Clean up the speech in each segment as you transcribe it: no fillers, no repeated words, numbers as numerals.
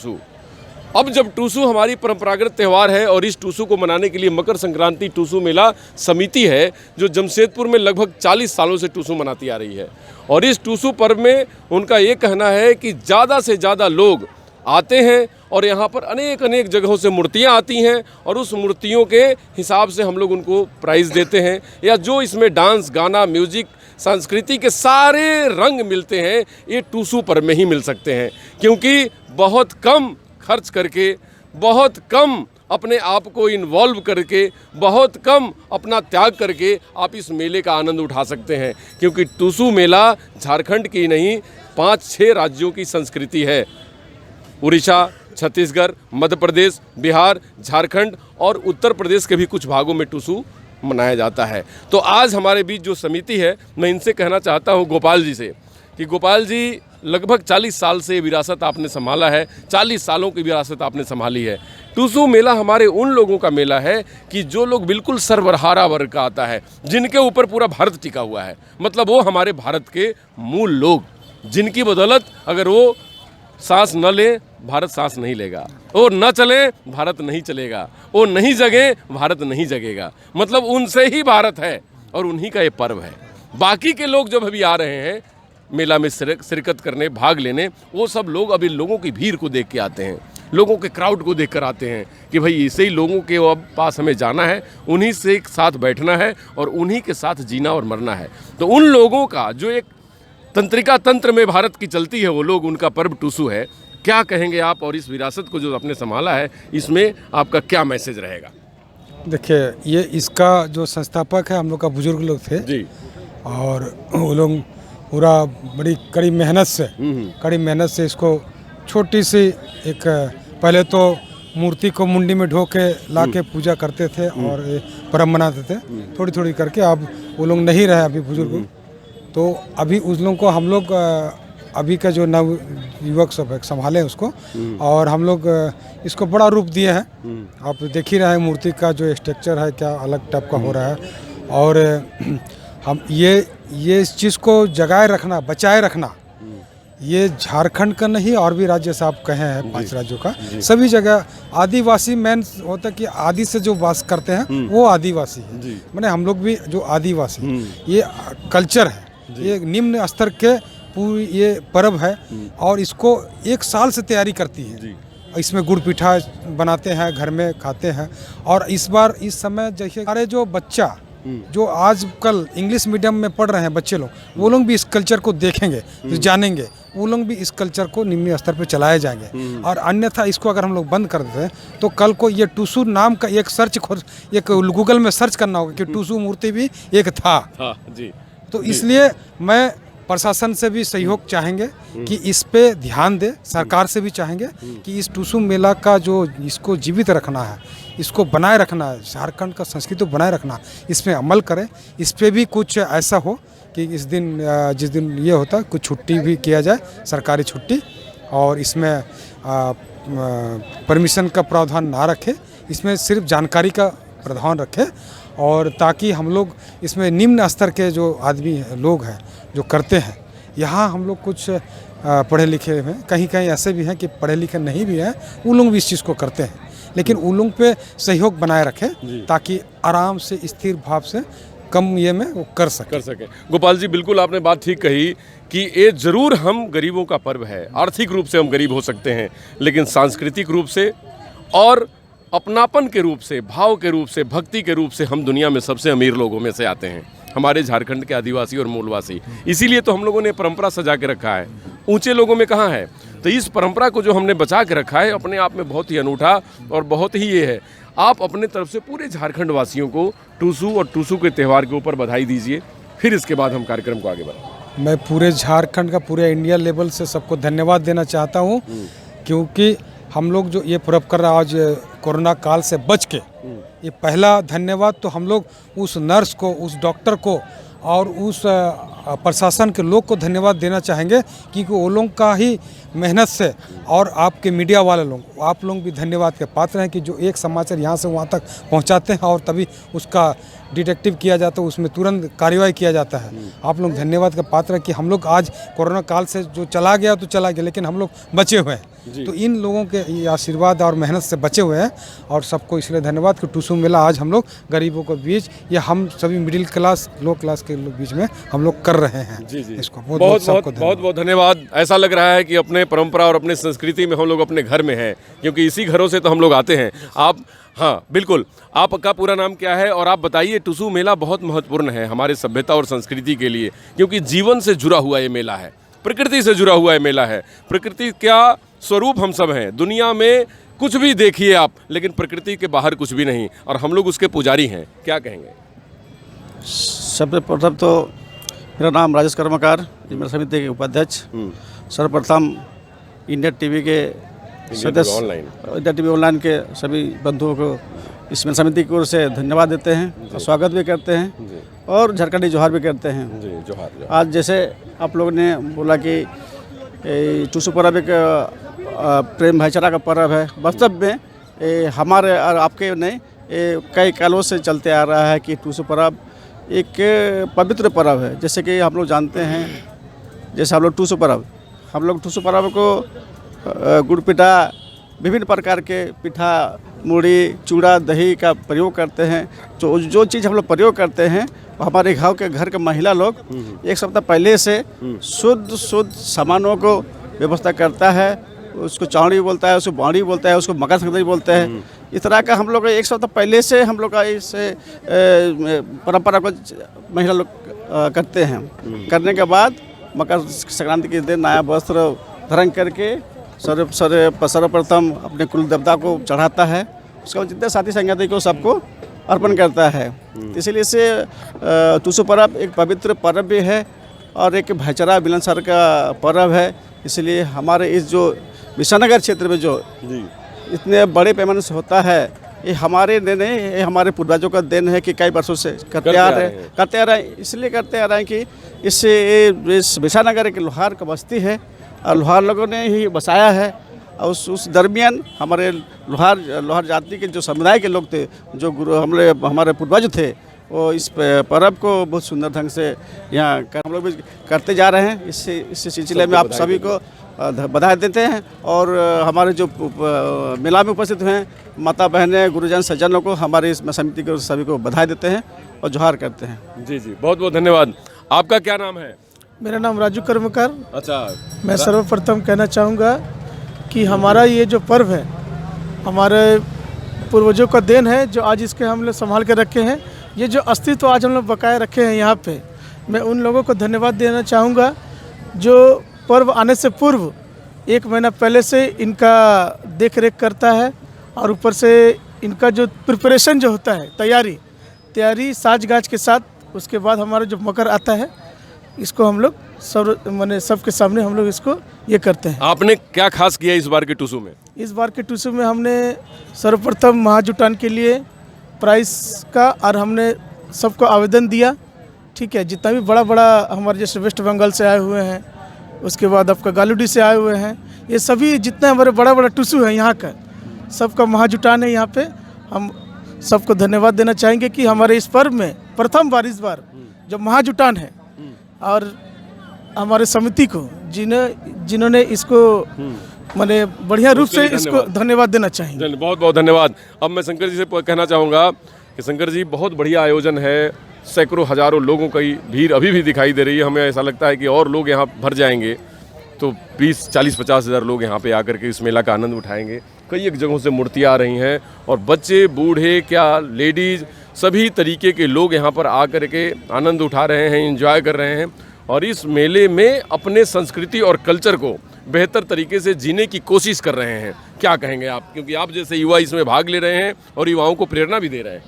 टूसू। अब जब टूसू हमारी परंपरागत त्यौहार है और इस टूसू को मनाने के लिए मकर संक्रांति टूसू मेला समिति है जो जमशेदपुर में लगभग 40 सालों से टूसू मनाती आ रही है, और इस टूसू पर्व में उनका ये कहना है कि ज़्यादा से ज़्यादा लोग आते हैं और यहाँ पर अनेक अनेक जगहों से मूर्तियाँ आती हैं और उस मूर्तियों के हिसाब से हम लोग उनको प्राइज़ देते हैं, या जो इसमें डांस, गाना, म्यूजिक, संस्कृति के सारे रंग मिलते हैं ये टूसू पर्व में ही मिल सकते हैं, क्योंकि बहुत कम खर्च करके, बहुत कम अपने आप को इन्वॉल्व करके, बहुत कम अपना त्याग करके आप इस मेले का आनंद उठा सकते हैं, क्योंकि टूसू मेला झारखंड की नहीं 5-6 राज्यों की संस्कृति है। उड़ीसा, छत्तीसगढ़, मध्य प्रदेश, बिहार, झारखंड और उत्तर प्रदेश के भी कुछ भागों में टूसू मनाया जाता है। तो आज हमारे बीच जो समिति है, मैं इनसे कहना चाहता हूँ गोपाल जी से कि गोपाल जी लगभग 40 साल से विरासत आपने संभाला है, 40 सालों की विरासत आपने संभाली है। टूसू मेला हमारे उन लोगों का मेला है कि जो लोग बिल्कुल सर्वहारा वर्ग का आता है, जिनके ऊपर पूरा भारत टिका हुआ है, मतलब वो हमारे भारत के मूल लोग, जिनकी बदौलत अगर वो सांस न ले भारत सांस नहीं लेगा, और न चले भारत नहीं चलेगा, वो नहीं जगे भारत नहीं जगेगा, मतलब उनसे ही भारत है और उन्हीं का ये पर्व है। बाकी के लोग जब अभी आ रहे हैं मेला में शिरकत करने, भाग लेने, वो सब लोग अभी लोगों की भीड़ को देख के आते हैं, लोगों के क्राउड को देख कर आते हैं कि भाई इसे ही लोगों के अब पास हमें जाना है, उन्हीं से एक साथ बैठना है और उन्हीं के साथ जीना और मरना है। तो उन लोगों का जो एक तंत्रिका तंत्र में भारत की चलती है, वो लोग, उनका पर्व टूसू है। क्या कहेंगे आप, और इस विरासत को जो आपने संभाला है इसमें आपका क्या मैसेज रहेगा? देखिए, ये इसका जो संस्थापक है हम लोग का बुजुर्ग लोग थे जी, और वो लोग पूरा बड़ी कड़ी मेहनत से इसको छोटी सी एक, पहले तो मूर्ति को मुंडी में ढो के ला के पूजा करते थे और पर्व मनाते थे, थोड़ी थोड़ी करके। अब वो लोग नहीं रहे अभी बुजुर्ग, तो अभी उस लोगों को हम लोग अभी का जो नव युवक सब है संभाले उसको, और हम लोग इसको बड़ा रूप दिए हैं। आप देख ही रहे हैं मूर्ति का जो स्ट्रक्चर है क्या अलग टाइप का हो रहा है, और हम ये इस चीज़ को जगाए रखना, बचाए रखना, ये झारखंड का नहीं और भी राज्य से आप कहे हैं 5 राज्यों का, सभी जगह आदिवासी मेन होता है कि आदि से जो वास करते हैं वो आदिवासी है, माने हम लोग भी जो आदिवासी, ये कल्चर है, ये निम्न स्तर के पूरी ये पर्व है, और इसको 1 साल से तैयारी करती है। इसमें गुड़ पीठा बनाते हैं, घर में खाते हैं, और इस बार इस समय जैसे हमारे जो बच्चा जो आजकल इंग्लिश मीडियम में पढ़ रहे हैं बच्चे लोग, वो लोग भी इस कल्चर को देखेंगे, तो जानेंगे, वो लोग भी इस कल्चर को निम्न स्तर पे चलाए जाएंगे। और अन्यथा इसको अगर हम लोग बंद कर देते हैं तो कल को ये टूसू नाम का एक गूगल में सर्च करना होगा कि टूसू मूर्ति भी एक था। जी। तो इसलिए मैं प्रशासन से भी सहयोग चाहेंगे कि इस पे ध्यान दे, सरकार से भी चाहेंगे कि इस टूसू मेला का जो इसको जीवित रखना है, इसको बनाए रखना है, झारखंड का संस्कृति को बनाए रखना, इस पे अमल करें। इस पे भी कुछ ऐसा हो कि इस दिन, जिस दिन ये होता है, कुछ छुट्टी भी किया जाए, सरकारी छुट्टी, और इसमें परमिशन का प्रावधान ना रखे, इसमें सिर्फ जानकारी का प्रावधान रखे, और ताकि हम लोग इसमें निम्न स्तर के जो आदमी लोग हैं जो करते हैं, यहाँ हम लोग कुछ पढ़े लिखे हैं, कहीं कहीं ऐसे भी हैं कि पढ़े लिखे नहीं भी हैं, वो लोग भी इस चीज़ को करते हैं, लेकिन उन लोगों पे सहयोग बनाए रखें ताकि आराम से स्थिर भाव से कम ये में वो कर सके। गोपाल जी, बिल्कुल आपने बात ठीक कही कि ये जरूर हम गरीबों का पर्व है, आर्थिक रूप से हम गरीब हो सकते हैं, लेकिन सांस्कृतिक रूप से और अपनापन के रूप से, भाव के रूप से, भक्ति के रूप से हम दुनिया में सबसे अमीर लोगों में से आते हैं, हमारे झारखंड के आदिवासी और मूलवासी। इसीलिए तो हम लोगों ने परंपरा सजा के रखा है, ऊंचे लोगों में कहाँ है। तो इस परंपरा को जो हमने बचा के रखा है अपने आप में बहुत ही अनूठा और बहुत ही ये है। आप अपने तरफ से पूरे झारखंड वासियों को टूसू और टूसू के त्यौहार के ऊपर बधाई दीजिए, फिर इसके बाद हम कार्यक्रम को आगे बढ़ाएं। मैं पूरे झारखंड का, पूरे इंडिया लेवल से सबको धन्यवाद देना चाहता हूँ, क्योंकि हम लोग जो ये पर्व कर रहे हैं आज कोरोना काल से बच के, ये पहला धन्यवाद तो हम लोग उस नर्स को, उस डॉक्टर को और उस प्रशासन के लोग को धन्यवाद देना चाहेंगे, क्योंकि वो लोग का ही मेहनत से, और आपके मीडिया वाले लोग, आप लोग भी धन्यवाद के पात्र हैं कि जो एक समाचार यहाँ से वहाँ तक पहुँचाते हैं और तभी उसका डिटेक्टिव किया जाता है उसमें तुरंत कार्रवाई किया जाता है। आप लोग धन्यवाद का पात्र है कि हम लोग आज कोरोना काल से जो चला गया तो चला गया, लेकिन हम लोग बचे हुए हैं। तो इन लोगों के ये आशीर्वाद और मेहनत से बचे हुए हैं, और सबको इसलिए धन्यवाद कि टूसू मेला आज हम लोग गरीबों के बीच या हम सभी मिडिल क्लास लो क्लास के लोग बीच में हम लोग कर रहे हैं। इसको बहुत बहुत धन्यवाद। ऐसा लग रहा है कि अपने परंपरा और अपने संस्कृति में हम लोग अपने घर में हैं, क्योंकि इसी घरों से तो हम लोग आते हैं। आप, हाँ बिल्कुल, आपका पूरा नाम क्या है और आप बताइए। टूसू मेला बहुत महत्वपूर्ण है हमारे सभ्यता और संस्कृति के लिए, क्योंकि जीवन से जुड़ा हुआ ये मेला है, प्रकृति से जुड़ा हुआ ये मेला है। प्रकृति क्या स्वरूप हम सब हैं। दुनिया में कुछ भी देखिए आप, लेकिन प्रकृति के बाहर कुछ भी नहीं, और हम लोग उसके पुजारी हैं। क्या कहेंगे? सर्वप्रथम तो मेरा नाम राजेश कर्मकार, मेरा समिति के उपाध्यक्ष। सर्वप्रथम इंडिया टीवी के सदस्य, इंडिया टीवी ऑनलाइन के सभी बंधुओं को इस मेला समिति की ओर से धन्यवाद देते हैं और स्वागत भी करते हैं और झारखंडी जोहार भी करते हैं। जोहार। आज जैसे आप लोगों ने बोला कि टूसू पर्व एक प्रेम भाईचारा का पर्व है। वास्तव में हमारे और आपके नहीं, कई कालों से चलते आ रहा है कि टूसू पर्व एक पवित्र पर्व है। जैसे कि हम लोग जानते हैं, जैसे हम लोग टूसू पर्व को गुड़ पिठा, विभिन्न प्रकार के पिठा, मूढ़ी, चूड़ा, दही का प्रयोग करते हैं। जो चीज़ हम लोग प्रयोग करते हैं वो हमारे गाँव के घर के महिला लोग एक सप्ताह पहले से शुद्ध सामानों को व्यवस्था करता है। उसको चावड़ी बोलता है, उसको बाड़ी बोलता है, उसको मकर संक्रांति बोलते हैं। इस तरह का हम लोग एक सप्ताह पहले से हम लोग का इस परंपरा को महिला लोग करते हैं। करने के बाद मकर संक्रांति के दिन नया वस्त्र धारण करके सर्वप्रथम अपने कुल देवता को चढ़ाता है। उसके बाद जितने साथी संगाती को सबको अर्पण करता है। इसीलिए से टूसू पर्व एक पवित्र पर्व भी है और एक भाईचारा मिलनसार का पर्व है। इसलिए हमारे इस जो विशानगर क्षेत्र में जो इतने बड़े पैमाने से होता है, ये हमारे देन है, ये हमारे पूर्वजों का देन है कि कई वर्षों से करते आ रहे हैं। इसलिए करते आ रहे हैं कि इससे इस विशानगर एक लोहार का बस्ती है और लोहार लोगों ने ही बसाया है। और उस दरमियान हमारे लोहार जाति के जो समुदाय के लोग थे, जो हमारे पूर्वज थे, वो इस पर्व को बहुत सुंदर ढंग से यहाँ हम लोग भी करते जा रहे हैं। इस सिलसिले में आप सभी को बधाई देते हैं और हमारे जो मेला में उपस्थित हैं माता बहनें, गुरुजन, सज्जनों को हमारे इस समिति को सभी को बधाई देते हैं और जोहार करते हैं। जी, बहुत बहुत धन्यवाद। आपका क्या नाम है? मेरा नाम राजू कर्मकार। अच्छा, मैं सर्वप्रथम कहना चाहूँगा कि हमारा ये जो पर्व है हमारे पूर्वजों का देन है, जो आज इसके हम लोग संभाल के रखे हैं। ये जो अस्तित्व आज हम लोग बकाए रखे हैं यहाँ पे, मैं उन लोगों को धन्यवाद देना चाहूँगा जो पर्व आने से पूर्व 1 महीना पहले से इनका देख रेख करता है और ऊपर से इनका जो प्रिपरेशन जो होता है, तैयारी साज गाज के साथ। उसके बाद हमारा जो मकर आता है, इसको हम लोग सबके सामने हम लोग इसको ये करते हैं। आपने क्या खास किया इस बार के टूसू में? इस बार के टूसू में हमने सर्वप्रथम महाजुटान के लिए प्राइस का और हमने सबको आवेदन दिया। ठीक है, जितना भी बड़ा हमारे जैसे वेस्ट बंगाल से आए हुए हैं, उसके बाद आपका गालूडी से आए हुए हैं, ये सभी जितने हमारे बड़ा टूसू है यहाँ का, सबका महाजुटान है। यहाँ पे हम सबको धन्यवाद देना चाहेंगे कि हमारे इस पर्व में प्रथम बार इस बार जो महाजुटान है और हमारे समिति को जिन्होंने इसको मैंने बढ़िया रूप से इसको धन्यवाद देना चाहेंगे। बहुत बहुत धन्यवाद। अब मैं शंकर जी से कहना चाहूँगा कि शंकर जी, बहुत बढ़िया आयोजन है। सैकड़ों हजारों लोगों की भीड़ अभी भी दिखाई दे रही है। हमें ऐसा लगता है कि और लोग यहाँ भर जाएंगे तो 20, 40, 50 हज़ार लोग यहाँ पे आकर के इस मेला का आनंद उठाएंगे। कई एक जगहों से मूर्तियाँ आ रही हैं और बच्चे, बूढ़े, क्या लेडीज़, सभी तरीके के लोग यहाँ पर आकर के आनंद उठा रहे हैं, एंजॉय कर रहे हैं और इस मेले में अपने संस्कृति और कल्चर को बेहतर तरीके से जीने की कोशिश कर रहे हैं। क्या कहेंगे आप, क्योंकि आप जैसे युवा इसमें भाग ले रहे हैं और युवाओं को प्रेरणा भी दे रहे हैं?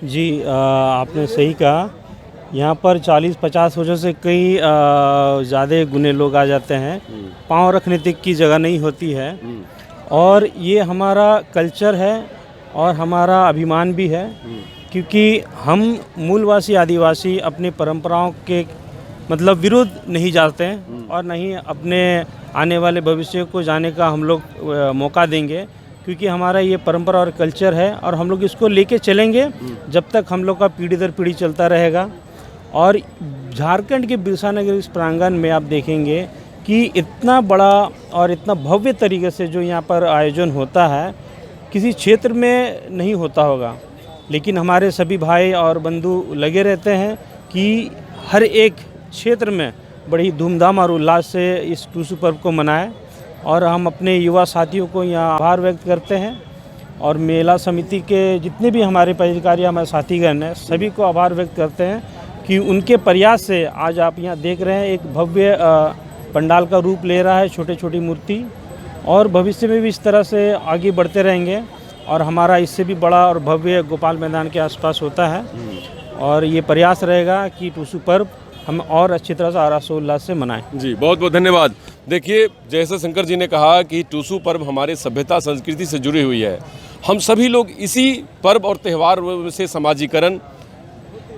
जी, आपने सही कहा। यहाँ पर 40-50 वजह से कई ज़्यादा गुने लोग आ जाते हैं। पाँव रखने तक की जगह नहीं होती है और ये हमारा कल्चर है और हमारा अभिमान भी है, क्योंकि हम मूलवासी आदिवासी अपनी परंपराओं के मतलब विरुद्ध नहीं जाते हैं और नहीं अपने आने वाले भविष्य को जाने का हम लोग मौका देंगे। क्योंकि हमारा ये परंपरा और कल्चर है और हम लोग इसको लेके चलेंगे जब तक हम लोग का पीढ़ी दर पीढ़ी चलता रहेगा। और झारखंड के बिरसा नगर इस प्रांगण में आप देखेंगे कि इतना बड़ा और इतना भव्य तरीके से जो यहाँ पर आयोजन होता है किसी क्षेत्र में नहीं होता होगा, लेकिन हमारे सभी भाई और बंधु लगे रहते हैं कि हर एक क्षेत्र में बड़ी धूमधाम और उल्लास से इस टूसू पर्व को मनाएं। और हम अपने युवा साथियों को यहाँ आभार व्यक्त करते हैं और मेला समिति के जितने भी हमारे पदाधिकारी हमारे साथीगण हैं सभी को आभार व्यक्त करते हैं कि उनके प्रयास से आज आप यहाँ देख रहे हैं एक भव्य पंडाल का रूप ले रहा है, छोटी छोटी मूर्ति, और भविष्य में भी इस तरह से आगे बढ़ते रहेंगे और हमारा इससे भी बड़ा और भव्य गोपाल मैदान के आसपास होता है। और ये प्रयास रहेगा कि टूसू पर्व हम और अच्छी तरह से हर्षोल्लास से मनाएं। जी बहुत बहुत धन्यवाद। देखिए, जैसे शंकर जी ने कहा कि टूसू पर्व हमारे सभ्यता संस्कृति से जुड़ी हुई है। हम सभी लोग इसी पर्व और त्यौहार से समाजीकरण,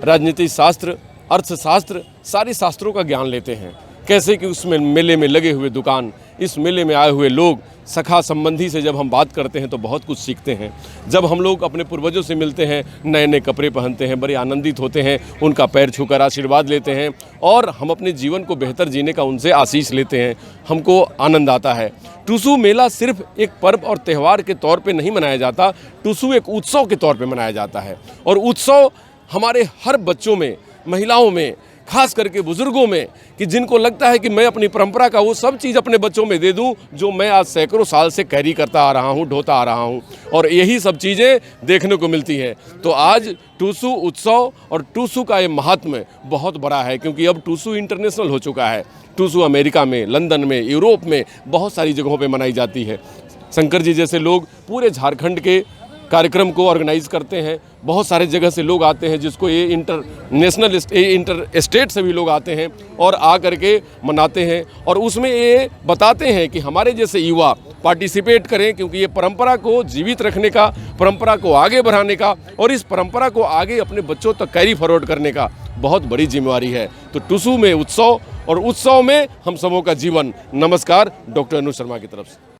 राजनीति शास्त्र, अर्थशास्त्र, सारे शास्त्रों का ज्ञान लेते हैं। कैसे कि उसमें मेले में लगे हुए दुकान, इस मेले में आए हुए लोग, सखा संबंधी से जब हम बात करते हैं तो बहुत कुछ सीखते हैं। जब हम लोग अपने पूर्वजों से मिलते हैं, नए नए कपड़े पहनते हैं, बड़े आनंदित होते हैं, उनका पैर छूकर आशीर्वाद लेते हैं और हम अपने जीवन को बेहतर जीने का उनसे आशीष लेते हैं, हमको आनंद आता है। टूसू मेला सिर्फ एक पर्व और त्यौहार के तौर पे नहीं मनाया जाता, टूसू एक उत्सव के तौर पे मनाया जाता है। और उत्सव हमारे हर बच्चों में, महिलाओं में, खास करके बुजुर्गों में, कि जिनको लगता है कि मैं अपनी परंपरा का वो सब चीज़ अपने बच्चों में दे दूं जो मैं आज सैकड़ों साल से कैरी करता आ रहा हूं, ढोता आ रहा हूं, और यही सब चीज़ें देखने को मिलती हैं। तो आज टूसू उत्सव और टूसू का ये महात्म्य बहुत बड़ा है, क्योंकि अब टूसू इंटरनेशनल हो चुका है। टूसू अमेरिका में, लंदन में, यूरोप में बहुत सारी जगहों पर मनाई जाती है। शंकर जी जैसे लोग पूरे झारखंड के कार्यक्रम को ऑर्गेनाइज करते हैं, बहुत सारे जगह से लोग आते हैं, जिसको ये इंटर स्टेट से भी लोग आते हैं और आ करके मनाते हैं। और उसमें ये बताते हैं कि हमारे जैसे युवा पार्टिसिपेट करें, क्योंकि ये परंपरा को जीवित रखने का, परंपरा को आगे बढ़ाने का और इस परंपरा को आगे अपने बच्चों तक कैरी फॉरवर्ड करने का बहुत बड़ी जिम्मेवारी है। तो टूसू में उत्सव और उत्सव में हम सबों का जीवन। नमस्कार, डॉक्टर अनु शर्मा की तरफ से।